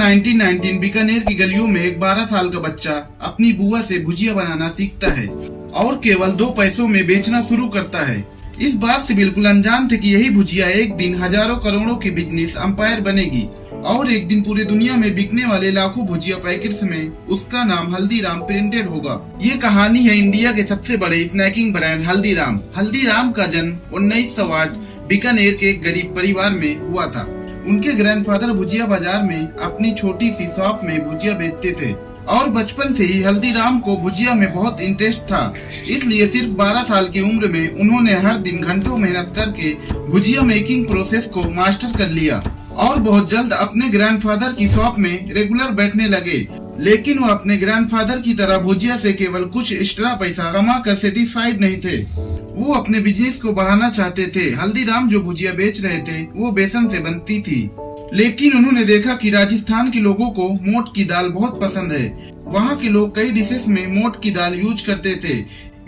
1919 बीकानेर की गलियों में एक 12 साल का बच्चा अपनी बुआ से भुजिया बनाना सीखता है और केवल 2 पैसों में बेचना शुरू करता है। इस बात से बिल्कुल अनजान थे कि यही भुजिया एक दिन हजारों करोड़ों की बिजनेस अंपायर बनेगी और एक दिन पूरी दुनिया में बिकने वाले लाखों भुजिया पैकेट्स में उसका नाम हल्दीराम प्रिंटेड होगा। ये कहानी है इंडिया के सबसे बड़े स्नैकिंग ब्रांड हल्दीराम। हल्दीराम का जन्म 1908 बीकानेर के एक गरीब परिवार में हुआ था। उनके ग्रैंडफादर भुजिया बाजार में अपनी छोटी सी शॉप में भुजिया बेचते थे और बचपन से ही हल्दीराम को भुजिया में बहुत इंटरेस्ट था। इसलिए सिर्फ 12 साल की उम्र में उन्होंने हर दिन घंटों मेहनत करके भुजिया मेकिंग प्रोसेस को मास्टर कर लिया और बहुत जल्द अपने ग्रैंडफादर की शॉप में रेगुलर बैठने लगे। लेकिन वो अपने ग्रैंडफादर की तरह भुजिया से केवल कुछ एक्स्ट्रा पैसा कमा कर सेटिस्फाइड नहीं थे। वो अपने बिजनेस को बढ़ाना चाहते थे। हल्दीराम जो भुजिया बेच रहे थे वो बेसन से बनती थी, लेकिन उन्होंने देखा कि राजस्थान के लोगों को मोट की दाल बहुत पसंद है। वहाँ के लोग कई डिशेस में मोट की दाल यूज करते थे।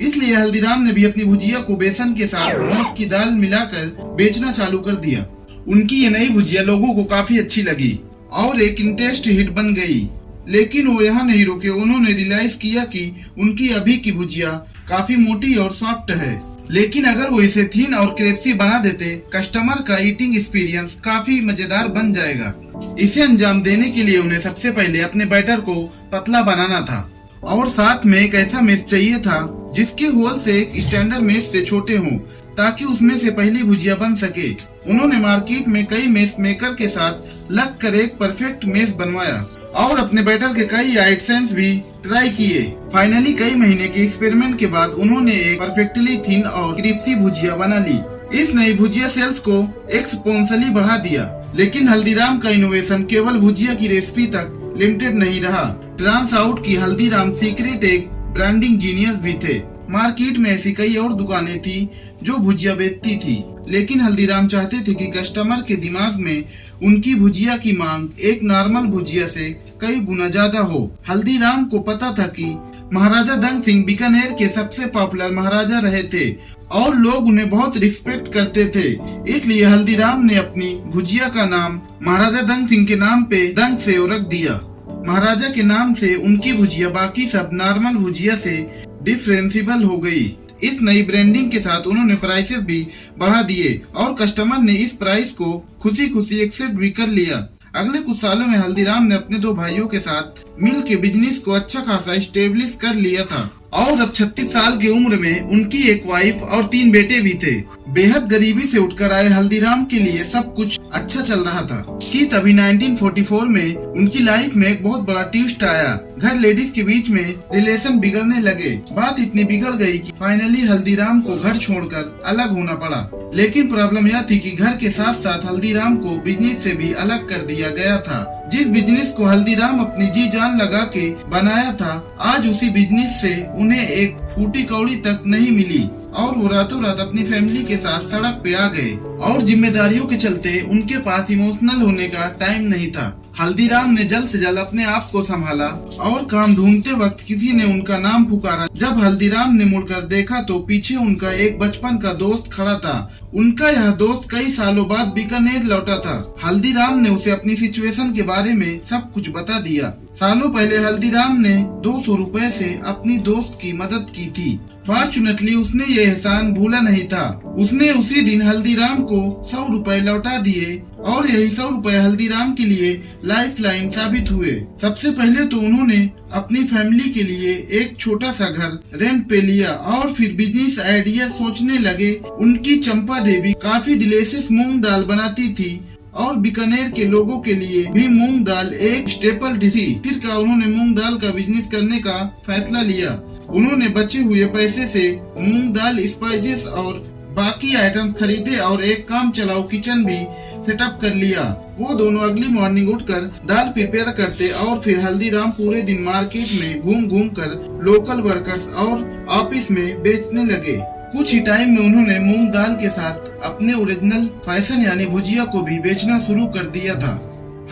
इसलिए हल्दीराम ने भी अपनी भुजिया को बेसन के साथ मोट की दाल मिलाकर बेचना चालू कर दिया। उनकी ये नई भुजिया लोगों को काफी अच्छी लगी और एक इंटरेस्ट हिट बन गई। लेकिन वो यहाँ नहीं रुके। उन्होंने रियलाइज किया कि उनकी अभी की भुजिया काफी मोटी और सॉफ्ट है, लेकिन अगर वो इसे थीन और क्रिस्पी बना देते, कस्टमर का ईटिंग एक्सपीरियंस काफी मजेदार बन जाएगा। इसे अंजाम देने के लिए उन्हें सबसे पहले अपने बैटर को पतला बनाना था और साथ में एक ऐसा मेस चाहिए था जिसके होल से एक स्टैंडर्ड मेस से छोटे हों, ताकि उसमें से पहली भुजिया बन सके। उन्होंने मार्केट में कई मेस मेकर के साथ लग कर एक परफेक्ट मेस बनवाया और अपने बैटर के कई आइटम्स भी ट्राई किए। फाइनली कई महीने के एक्सपेरिमेंट के बाद उन्होंने एक परफेक्टली थिन और क्रिस्पी भुजिया बना ली। इस नई भुजिया सेल्स को एक्सपोनेंशियली बढ़ा दिया। लेकिन हल्दीराम का इनोवेशन केवल भुजिया की रेसिपी तक लिमिटेड नहीं रहा। टर्न्स आउट की हल्दीराम सीक्रेट एक ब्रांडिंग जीनियस भी थे। मार्केट में ऐसी कई और दुकानें थी जो भुजिया बेचती थी, लेकिन हल्दीराम चाहते थे कि कस्टमर के दिमाग में उनकी भुजिया की मांग एक नॉर्मल भुजिया से कई गुना ज्यादा हो। हल्दीराम को पता था कि महाराजा धन सिंह बीकानेर के सबसे पॉपुलर महाराजा रहे थे और लोग उन्हें बहुत रिस्पेक्ट करते थे। इसलिए हल्दीराम ने अपनी भुजिया का नाम महाराजा धन सिंह के नाम पे दंग से रख दिया। महाराजा के नाम से उनकी भुजिया बाकी सब नॉर्मल भुजिया से डिफरेंशिएबल हो गई। इस नई ब्रांडिंग के साथ उन्होंने प्राइसेस भी बढ़ा दिए और कस्टमर ने इस प्राइस को खुशी खुशी एक्सेप्ट भी कर लिया। अगले कुछ सालों में हल्दीराम ने अपने 2 भाइयों के साथ मिल के बिजनेस को अच्छा खासा स्टेब्लिश कर लिया था और अब 36 साल की उम्र में उनकी एक वाइफ और 3 बेटे भी थे। बेहद गरीबी से उठकर आए हल्दीराम के लिए सब कुछ अच्छा चल रहा था कि तभी 1944 में उनकी लाइफ में एक बहुत बड़ा ट्विस्ट आया। घर लेडीज के बीच में रिलेशन बिगड़ने लगे। बात इतनी बिगड़ गई कि फाइनली हल्दीराम को घर छोड़कर अलग होना पड़ा। लेकिन प्रॉब्लम यह थी कि घर के साथ साथ हल्दीराम को बिजनेस से भी अलग कर दिया गया था। जिस बिजनेस को हल्दीराम अपनी जी जान लगा के बनाया था, आज उसी बिजनेस से उन्हें एक फूटी कौड़ी तक नहीं मिली और वो रातों रात अपनी फैमिली के साथ सड़क पे आ गए और जिम्मेदारियों के चलते उनके पास इमोशनल होने का टाइम नहीं था। हल्दीराम ने जल्द से जल्द अपने आप को संभाला और काम ढूंढते वक्त किसी ने उनका नाम पुकारा। जब हल्दीराम ने मुड़कर देखा तो पीछे उनका एक बचपन का दोस्त खड़ा था। उनका यह दोस्त कई सालों बाद बीकानेर लौटा था। हल्दीराम ने उसे अपनी सिचुएशन के बारे में सब कुछ बता दिया। सालों पहले हल्दीराम ने 200 रुपए से अपनी दोस्त की मदद की थी। फॉर्चुनेटली उसने ये एहसान भूला नहीं था। उसने उसी दिन हल्दीराम को 100 रुपए लौटा दिए और यही 100 रुपए हल्दीराम के लिए लाइफ लाइन साबित हुए। सबसे पहले तो उन्होंने अपनी फैमिली के लिए एक छोटा सा घर रेंट पे लिया और फिर बिजनेस आइडिया सोचने लगे। उनकी चंपा देवी काफी डिलीशियस मूंग दाल बनाती थी और बीकानेर के लोगों के लिए भी मूंग दाल एक स्टेपल डिश थी। फिर क्या उन्होंने मूंग दाल का बिजनेस करने का फैसला लिया। उन्होंने बचे हुए पैसे से मूंग दाल, स्पाइसेस और बाकी आइटम्स खरीदे और एक काम चलाओ किचन भी सेटअप कर लिया। वो दोनों अगली मॉर्निंग उठकर दाल प्रिपेयर करते और फिर हल्दीराम पूरे दिन मार्केट में घूम घूम कर लोकल वर्कर्स और ऑफिस में बेचने लगे। कुछ ही टाइम में उन्होंने मूंग दाल के साथ अपने ओरिजिनल फैशन यानी भुजिया को भी बेचना शुरू कर दिया था।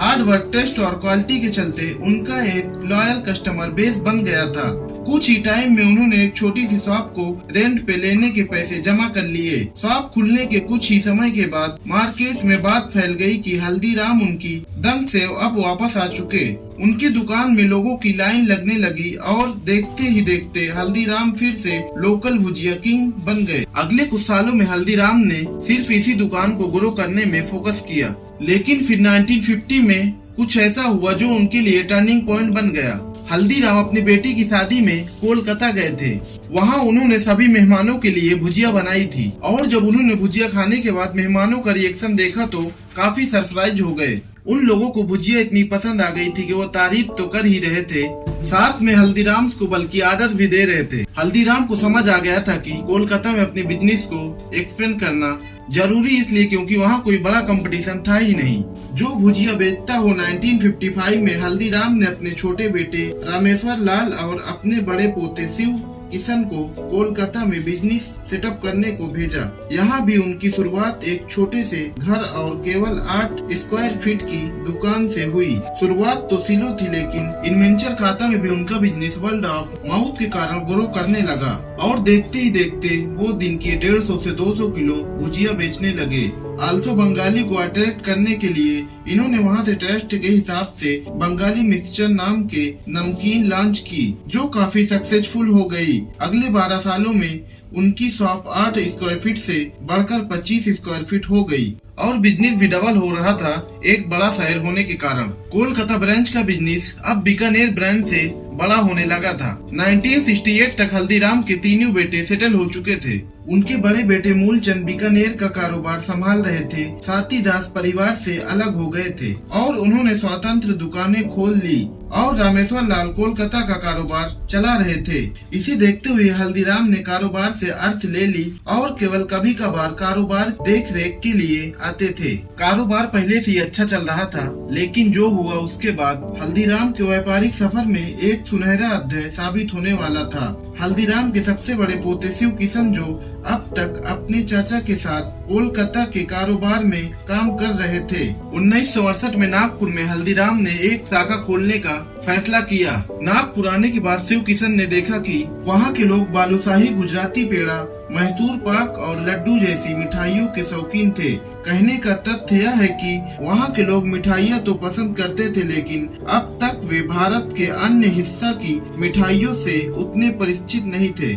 हार्ड वर्क, टेस्ट और क्वालिटी के चलते उनका एक लॉयल कस्टमर बेस बन गया था। कुछ ही टाइम में उन्होंने एक छोटी सी शॉप को रेंट पे लेने के पैसे जमा कर लिए। शॉप खुलने के कुछ ही समय के बाद मार्केट में बात फैल गई कि हल्दीराम उनकी दंग से अब वापस आ चुके। उनकी दुकान में लोगों की लाइन लगने लगी और देखते ही देखते हल्दीराम फिर से लोकल भुजिया किंग बन गए। अगले कुछ सालों में हल्दीराम ने सिर्फ इसी दुकान को ग्रो करने में फोकस किया, लेकिन फिर 1950 में कुछ ऐसा हुआ जो उनके लिए टर्निंग पॉइंट बन गया। हल्दीराम अपनी बेटी की शादी में कोलकाता गए थे। वहाँ उन्होंने सभी मेहमानों के लिए भुजिया बनाई थी और जब उन्होंने भुजिया खाने के बाद मेहमानों का रिएक्शन देखा तो काफी सरप्राइज हो गए। उन लोगों को भुजिया इतनी पसंद आ गई थी कि वो तारीफ तो कर ही रहे थे, साथ में हल्दीराम्स को बल्कि ऑर्डर भी दे रहे थे। हल्दीराम को समझ आ गया था कि कोलकाता में अपने बिजनेस को एक्सपेंड करना जरूरी इसलिए क्योंकि वहाँ कोई बड़ा कंपटीशन था ही नहीं जो भुजिया बेचता हो। 1955 में हल्दीराम ने अपने छोटे बेटे रामेश्वर लाल और अपने बड़े पोते शिव किशन को कोलकाता में बिजनेस सेटअप करने को भेजा। यहाँ भी उनकी शुरुआत एक छोटे से घर और केवल 8 स्क्वायर फीट की दुकान से हुई। शुरुआत तो सिलो थी, लेकिन इन्वेंचर खाता में भी उनका बिजनेस वर्ल्ड ऑफ माउथ के कारण ग्रो करने लगा और देखते ही देखते वो दिन के 150 से 200 किलो भुजिया बेचने लगे। आल्सो बंगाली को अट्रैक्ट करने के लिए इन्होंने वहाँ से टेस्ट के हिसाब से बंगाली मिक्सचर नाम के नमकीन लॉन्च की जो काफी सक्सेसफुल हो गई। अगले 12 सालों में उनकी शॉप 8 स्क्वायर फीट से बढ़कर 25 स्क्वायर फीट हो गई और बिजनेस भी डबल हो रहा था एक बड़ा शहर होने के कारण। कोलकाता ब्रांच का बिजनेस अब बीकानेर ब्रांच से बड़ा होने लगा था। 1968 तक हल्दीराम के तीनों बेटे सेटल हो चुके थे। उनके बड़े बेटे मूलचंद बीकानेर का कारोबार संभाल रहे थे, साथी दास परिवार से अलग हो गए थे और उन्होंने स्वतंत्र दुकानें खोल ली और रामेश्वर लाल कोलकाता का कारोबार चला रहे थे। इसे देखते हुए हल्दीराम ने कारोबार से अर्थ ले ली और केवल कभी कभार कारोबार देख रेख के लिए आते थे। कारोबार पहले से ही अच्छा चल रहा था, लेकिन जो हुआ उसके बाद हल्दीराम के व्यापारिक सफर में एक सुनहरा अध्याय साबित होने वाला था। हल्दीराम के सबसे बड़े पोते शिव किशन जो अब तक अपने चाचा के साथ कोलकाता के कारोबार में काम कर रहे थे। 1968 में नागपुर में हल्दीराम ने एक शाखा खोलने का फैसला किया। नागपुर आने के बाद शिव किशन ने देखा कि वहाँ के लोग बालूशाही, गुजराती पेड़ा, मैसूर पाक और लड्डू जैसी मिठाइयों के शौकीन थे। कहने का तथ्य यह है कि वहाँ के लोग मिठाइयाँ तो पसंद करते थे, लेकिन अब तक वे भारत के अन्य हिस्सा की मिठाइयों से उतने परिचित नहीं थे।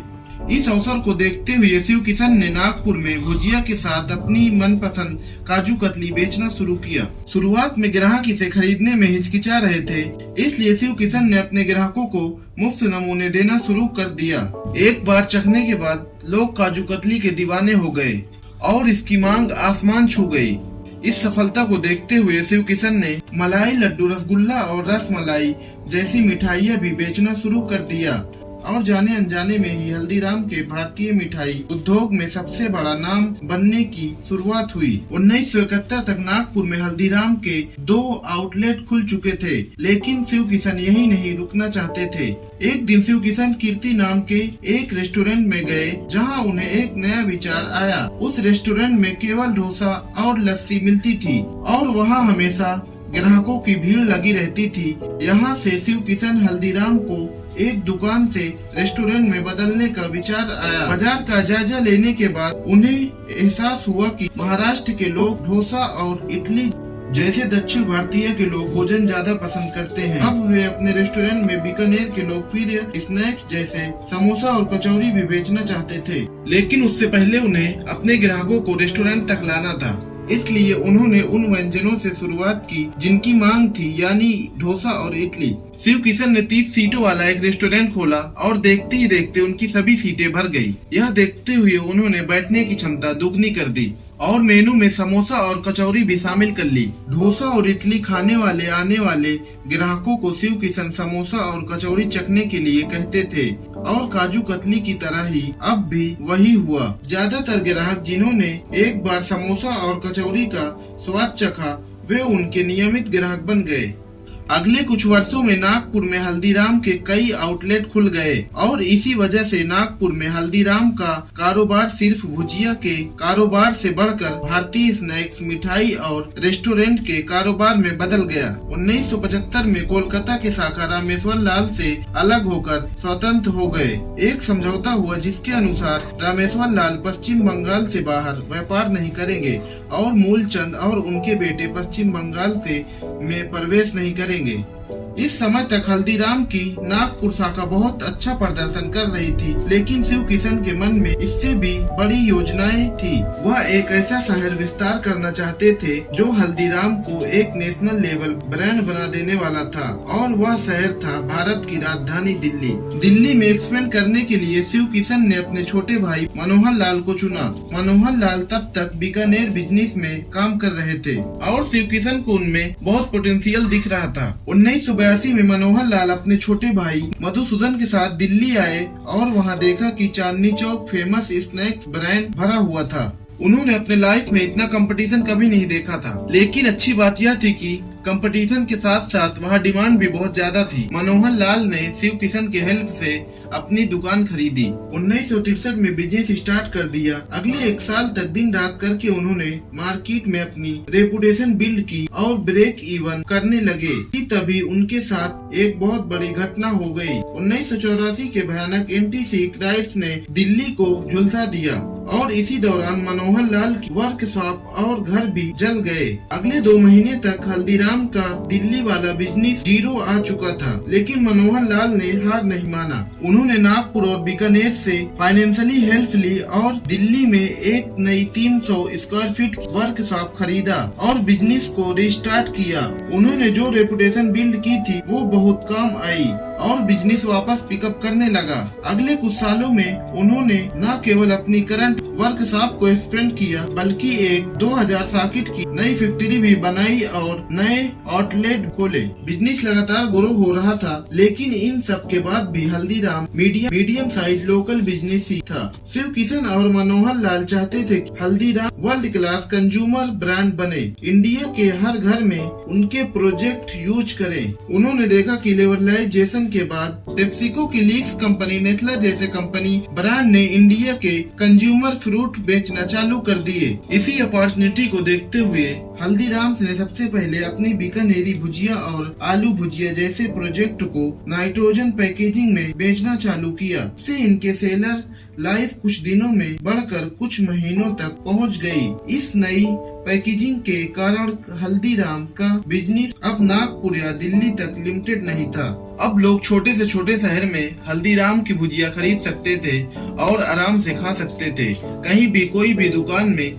इस अवसर को देखते हुए शिव किशन ने नागपुर में भुजिया के साथ अपनी मनपसंद काजू कतली बेचना शुरू किया। शुरुआत में ग्राहक इसे खरीदने में हिचकिचा रहे थे, इसलिए शिव किशन ने अपने ग्राहकों को मुफ्त नमूने देना शुरू कर दिया। एक बार चखने के बाद लोग काजू कतली के दीवाने हो गए और इसकी मांग आसमान छू गई। इस सफलता को देखते हुए शिव किशन ने मलाई लड्डू, रसगुल्ला और रसमलाई जैसी मिठाइयाँ भी बेचना शुरू कर दिया और जाने अनजाने में ही हल्दीराम के भारतीय मिठाई उद्योग में सबसे बड़ा नाम बनने की शुरुआत हुई। 1971 तक नागपुर में हल्दीराम के 2 आउटलेट खुल चुके थे, लेकिन शिव किशन यही नहीं रुकना चाहते थे। एक दिन शिव किशन कीर्ति नाम के एक रेस्टोरेंट में गए, जहां उन्हें एक नया विचार आया। उस रेस्टोरेंट में केवल डोसा और लस्सी मिलती थी और वहां हमेशा ग्राहकों की भीड़ लगी रहती थी। यहाँ से शिव किशन हल्दीराम को एक दुकान से रेस्टोरेंट में बदलने का विचार आया। बाजार का जायजा लेने के बाद उन्हें एहसास हुआ कि महाराष्ट्र के लोग डोसा और इडली जैसे दक्षिण भारतीय के लोग भोजन ज्यादा पसंद करते हैं। अब वे अपने रेस्टोरेंट में बीकानेर के लोकप्रिय स्नैक्स जैसे समोसा और कचौरी भी बेचना चाहते थे, लेकिन उससे पहले उन्हें अपने ग्राहकों को रेस्टोरेंट तक लाना था। इसलिए उन्होंने उन व्यंजनों से शुरुआत की जिनकी मांग थी, यानी डोसा और इडली। शिव किशन ने 30 सीटों वाला एक रेस्टोरेंट खोला और देखते ही देखते उनकी सभी सीटें भर गई। यह देखते हुए उन्होंने बैठने की क्षमता दुगनी कर दी और मेनू में समोसा और कचौरी भी शामिल कर ली। डोसा और इडली खाने वाले आने वाले ग्राहकों को शिव किशन समोसा और कचौरी चखने के लिए कहते थे और काजू कतली की तरह ही अब भी वही हुआ। ज्यादातर ग्राहक जिन्होंने एक बार समोसा और कचौरी का स्वाद चखा वे उनके नियमित ग्राहक बन गए। अगले कुछ वर्षों में नागपुर में हल्दीराम के कई आउटलेट खुल गए और इसी वजह से नागपुर में हल्दीराम का कारोबार सिर्फ भुजिया के कारोबार से बढ़कर भारतीय स्नैक्स, मिठाई और रेस्टोरेंट के कारोबार में बदल गया। 1975 में कोलकाता के शाखा रामेश्वर लाल से अलग होकर स्वतंत्र हो गए। एक समझौता हुआ जिसके अनुसार रामेश्वर लाल पश्चिम बंगाल से बाहर व्यापार नहीं करेंगे और मूलचंद और उनके बेटे पश्चिम बंगाल से में प्रवेश नहीं करेंगे। इस समय तक हल्दीराम की नागपुर शाखा बहुत अच्छा प्रदर्शन कर रही थी, लेकिन शिव किशन के मन में इससे भी बड़ी योजनाएं थी। वह एक ऐसा शहर विस्तार करना चाहते थे जो हल्दीराम को एक नेशनल लेवल ब्रांड बना देने वाला था और वह शहर था भारत की राजधानी दिल्ली। दिल्ली में एक्सपेंड करने के लिए शिव किशन ने अपने छोटे भाई मनोहर लाल को चुना। मनोहर लाल तब तक बीकानेर बिजनेस में काम कर रहे थे और शिव किशन को उनमें बहुत पोटेंशियल दिख रहा था। 1982 में मनोहर लाल अपने छोटे भाई मधुसूदन के साथ दिल्ली आए और वहां देखा कि Chandni Chowk famous snacks brand भरा हुआ था। उन्होंने अपने लाइफ में इतना कंपटीशन कभी नहीं देखा था, लेकिन अच्छी बात यह थी कि कंपटीशन के साथ साथ वहाँ डिमांड भी बहुत ज्यादा थी। मनोहर लाल ने शिव किशन के हेल्प से अपनी दुकान खरीदी। 1963 में बिजनेस स्टार्ट कर दिया। अगले एक साल तक दिन रात करके उन्होंने मार्केट में अपनी रेपुटेशन बिल्ड की और ब्रेक इवन करने लगे कि तभी उनके साथ एक बहुत बड़ी घटना हो गई। 1984 के भयानक एंटी-सिख राइट्स ने दिल्ली को झुलसा दिया और इसी दौरान मनोहर लाल की वर्कशॉप और घर भी जल गए। अगले 2 महीने तक हल्दीराम का दिल्ली वाला बिजनेस जीरो आ चुका था, लेकिन मनोहर लाल ने हार नहीं माना। उन्होंने नागपुर और बीकानेर से फाइनेंशियली हेल्प ली और दिल्ली में एक नई 300 स्क्वायर फीट वर्कशॉप खरीदा और बिजनेस को रिस्टार्ट किया। उन्होंने जो रेपुटेशन बिल्ड की थी वो बहुत काम आई और बिजनेस वापस पिकअप करने लगा। अगले कुछ सालों में उन्होंने न केवल अपनी करंट वर्कशॉप को एक्सपेंड किया, बल्कि एक 2000 सॉकेट की नई फैक्ट्री भी बनाई और नए आउटलेट खोले। बिजनेस लगातार ग्रो हो रहा था, लेकिन इन सब के बाद भी Haldiram medium size local business ही था। शिव किशन और मनोहर लाल चाहते थे कि Haldiram world class consumer brand बने, इंडिया के हर घर में उनके प्रोजेक्ट यूज करें। उन्होंने देखा कि लिबरलाइजेशन के बाद पेप्सिको की लीक्स कंपनी, नेस्ले जैसे कंपनी ब्रांड ने इंडिया के कंज्यूमर फ्रूट बेचना चालू कर दिए। इसी अपॉर्चुनिटी को देखते हुए हल्दीराम्स ने सबसे पहले अपनी बीकानेरी भुजिया और आलू भुजिया जैसे प्रोजेक्ट को नाइट्रोजन पैकेजिंग में बेचना चालू किया। इससे इनके सेलर लाइफ कुछ दिनों में बढ़कर कुछ महीनों तक पहुंच गई। इस नई पैकेजिंग के कारण हल्दीराम का बिजनेस अब नागपुर या दिल्ली तक लिमिटेड नहीं था। अब लोग छोटे से छोटे शहर में हल्दीराम की भुजिया खरीद सकते थे और आराम से खा सकते थे। कहीं भी कोई भी दुकान में